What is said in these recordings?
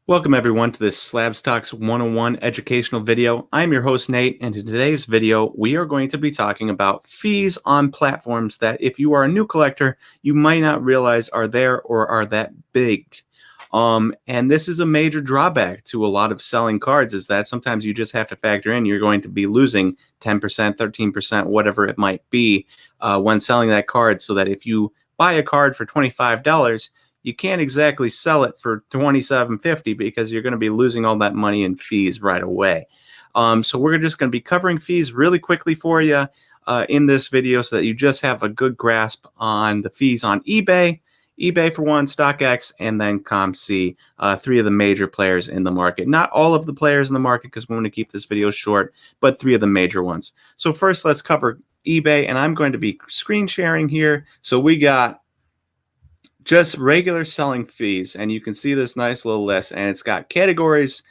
Welcome everyone to this SlabStox 101 educational video. I'm your host Nate, and in today's video we are going to be talking about fees on platforms that if you are a new collector you might not realize are there or are that big. And this is a major drawback to a lot of selling cards, is that sometimes you just have to factor in you're going to be losing 10%, 13%, whatever it might be when selling that card, so that if you buy a card for $25, you can't exactly sell it for $27.50 because you're going to be losing all that money in fees right away. So we're just going to be covering fees really quickly for you in this video, so that you just have a good grasp on the fees on eBay for one, StockX, and then COMC, three of the major players in the market. Not all of the players in the market, because we want to keep this video short, but three of the major ones. So first, let's cover eBay, and I'm going to be screen sharing here. So we got just regular selling fees, and you can see this nice little list, and it's got categories.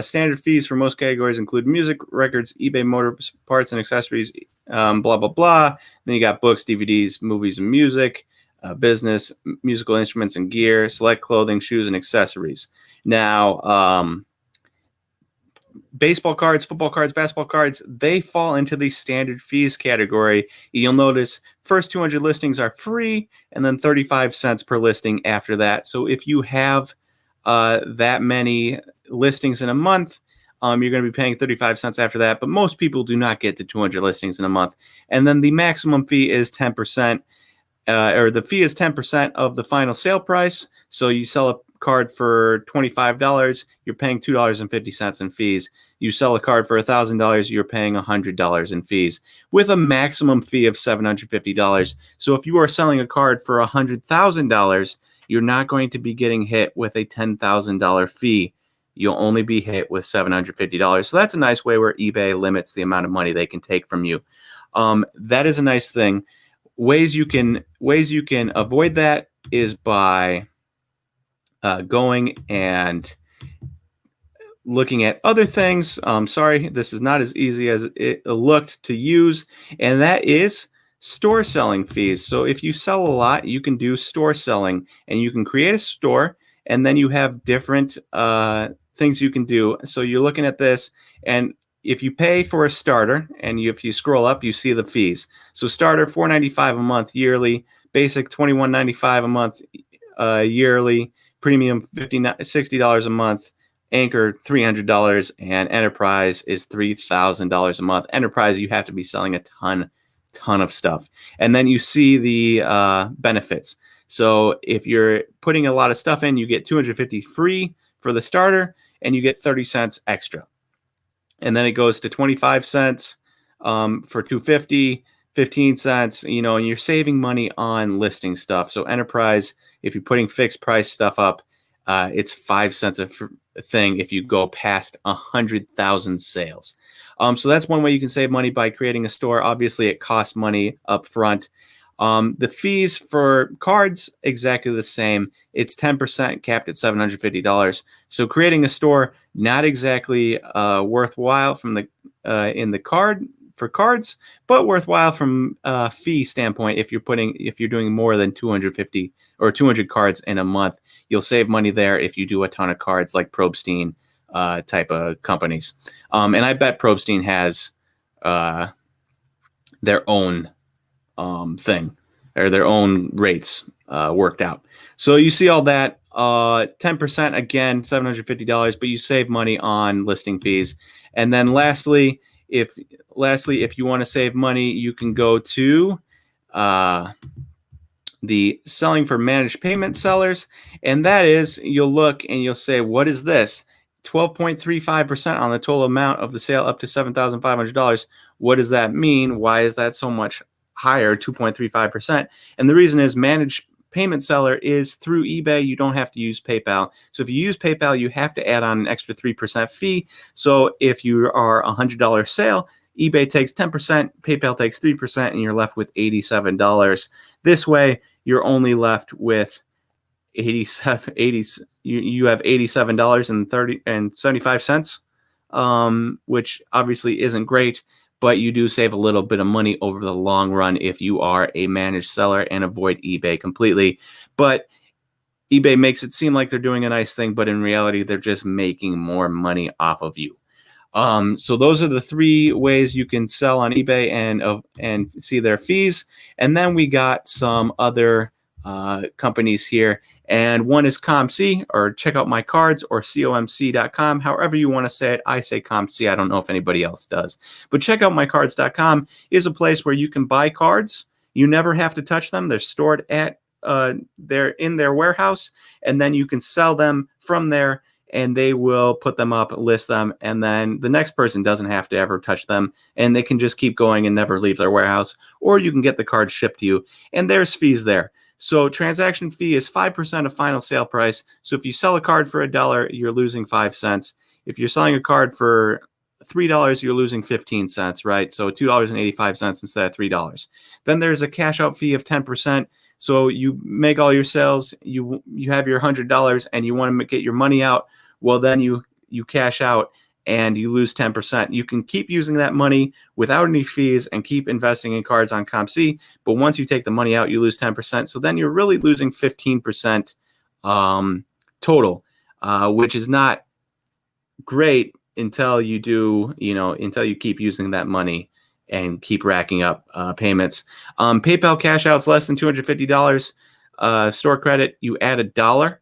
Standard fees for most categories include music, records, eBay motor parts and accessories, blah, blah, blah. Then you got books, DVDs, movies, and music, business, musical instruments and gear, select clothing, shoes, and accessories. Now, baseball cards, football cards, basketball cards, they fall into the standard fees category. You'll notice first 200 listings are free, and then 35 cents per listing after that. So if you have that many listings in a month, you're going to be paying 35 cents after that. But most people do not get to 200 listings in a month. And then the maximum fee is 10%, or the fee is 10% of the final sale price. So you sell a card for $25, you're paying $2.50 in fees. You sell a card for $1,000, you're paying $100 in fees, with a maximum fee of $750. So if you are selling a card for $100,000, you're not going to be getting hit with a $10,000 fee. You'll only be hit with $750. So that's a nice way where eBay limits the amount of money they can take from you. That is a nice thing. Ways you can avoid that is by going and looking at other things. Sorry, this is not as easy as it looked to use, and that is store selling fees. So if you sell a lot, you can do store selling, and you can create a store, and then you have different things you can do. So you're looking at this, and if you pay for a starter, and if you scroll up, you see the fees. So starter, $4.95 a month yearly, basic $21.95 a month yearly, premium $60 a month, anchor $300, and enterprise is $3,000 a month. Enterprise, you have to be selling a ton of stuff. And then you see the benefits. So if you're putting a lot of stuff in, you get $250 free for the starter, and you get 30 cents extra. And then it goes to 25 cents for $250, 15 cents, and you're saving money on listing stuff. So enterprise, if you're putting fixed price stuff up, it's 5 cents a thing if you go past 100,000 sales. So that's one way you can save money, by creating a store. Obviously, it costs money up front. The fees for cards, exactly the same. It's 10%, capped at $750. So creating a store, not exactly worthwhile from the in the card for cards, but worthwhile from a fee standpoint. If you're doing more than 250 or 200 cards in a month, you'll save money there if you do a ton of cards, like Probstein type of companies. And I bet Probstein has their own thing, or their own rates worked out. So you see all that. 10%, again, $750, but you save money on listing fees. And then lastly, if you want to save money, you can go to the selling for managed payment sellers, and that is, you'll look and you'll say, what is this? 12.35% on the total amount of the sale up to $7,500. What does that mean? Why is that so much higher, 2.35%? And the reason is, managed payment seller is through eBay. You don't have to use PayPal. So if you use PayPal, you have to add on an extra 3% fee. So if you are a $100 sale, eBay takes 10%, PayPal takes 3%, and you're left with $87. This way, you're only left with you have $87.75, which obviously isn't great, but you do save a little bit of money over the long run if you are a managed seller and avoid eBay completely. But eBay makes it seem like they're doing a nice thing, but in reality, they're just making more money off of you. So those are the 3 ways you can sell on eBay and see their fees. And then we got some other companies here, and one is COMC, or Check Out My Cards, or COMC.com. However you want to say it. I say COMC. I don't know if anybody else does. But checkoutmycards.com is a place where you can buy cards. You never have to touch them. They're stored at they're in their warehouse, and then you can sell them from there, and they will put them up, list them, and then the next person doesn't have to ever touch them, and they can just keep going and never leave their warehouse. Or you can get the cards shipped to you, and there's fees there. So transaction fee is 5% of final sale price. So if you sell a card for $1, you're losing 5 cents. If you're selling a card for $3, you're losing 15 cents, right? So $2.85 instead of $3. Then there's a cash out fee of 10%. So you make all your sales, you have your $100, and you want to get your money out. Well, then you cash out and you lose 10%. You can keep using that money without any fees and keep investing in cards on COMC. But once you take the money out, you lose 10%. So then you're really losing 15% total, which is not great until you do, until you keep using that money and keep racking up payments. PayPal cash outs less than $250. Store credit, you add $1.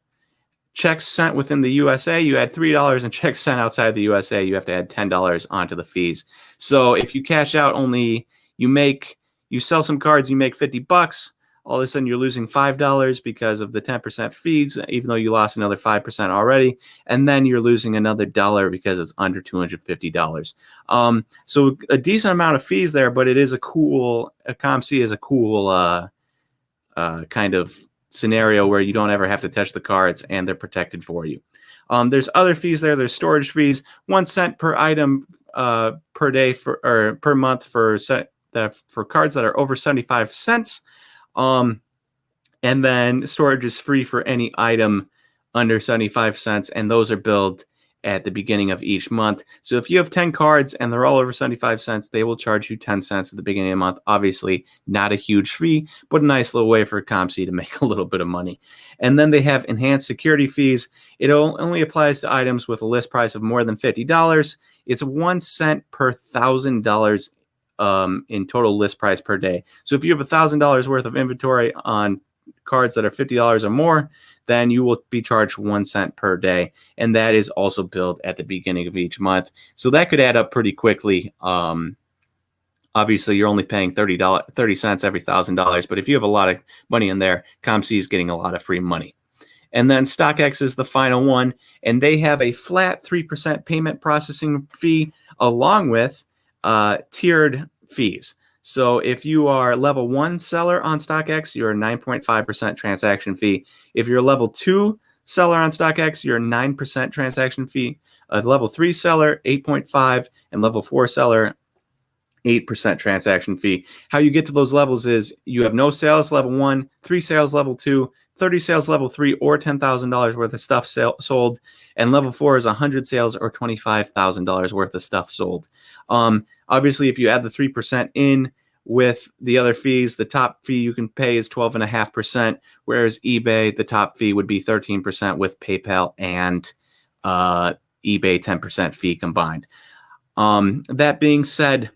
Checks sent within the USA, you add $3, and checks sent outside the USA, you have to add $10 onto the fees. So if you cash out you sell some cards, you make $50. All of a sudden, you're losing $5 because of the 10% fees, even though you lost another 5% already. And then you're losing another $1 because it's under $250. So a decent amount of fees there, but it is a COMC is a cool kind of scenario where you don't ever have to touch the cards and they're protected for you. There's other fees there. There's storage fees, 1 cent per item per day or per month for cards that are over 75 cents. And then storage is free for any item under 75 cents, and those are billed at the beginning of each month. So if you have 10 cards and they're all over 75 cents, they will charge you 10 cents at the beginning of the month. Obviously, not a huge fee, but a nice little way for COMC to make a little bit of money. And then they have enhanced security fees. It only applies to items with a list price of more than $50. It's 1 cent per $1,000 in total list price per day. So if you have $1,000 worth of inventory on cards that are $50 or more, then you will be charged 1 cent per day, and that is also billed at the beginning of each month. So that could add up pretty quickly. Obviously, you're only paying 30 cents every $1,000, but if you have a lot of money in there, COMC is getting a lot of free money. And then StockX is the final one, and they have a flat 3% payment processing fee along with tiered fees. So if you are level 1 seller on StockX, you're a 9.5% transaction fee. If you're a level 2 seller on StockX, you're a 9% transaction fee. A level 3 seller, 8.5%, and level 4 seller, 8% transaction fee. How you get to those levels is you have no sales level 1, 3 sales level 2, 30 sales level 3, or $10,000 worth of stuff sold, and level 4 is 100 sales or $25,000 worth of stuff sold. Obviously, if you add the 3% in with the other fees, the top fee you can pay is 12.5%, whereas eBay, the top fee would be 13% with PayPal and eBay 10% fee combined. That being said,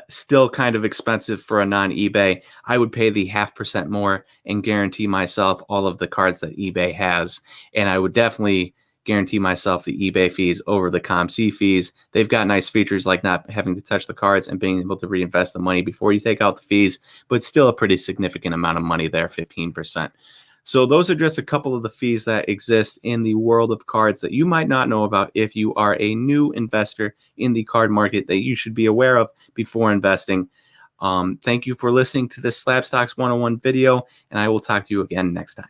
still kind of expensive for a non-eBay. I would pay the 0.5% more and guarantee myself all of the cards that eBay has. And I would definitely guarantee myself the eBay fees over the COMC fees. They've got nice features like not having to touch the cards and being able to reinvest the money before you take out the fees, but still a pretty significant amount of money there, 15%. So those are just a couple of the fees that exist in the world of cards that you might not know about if you are a new investor in the card market that you should be aware of before investing. Thank you for listening to this SlabStox 101 video, and I will talk to you again next time.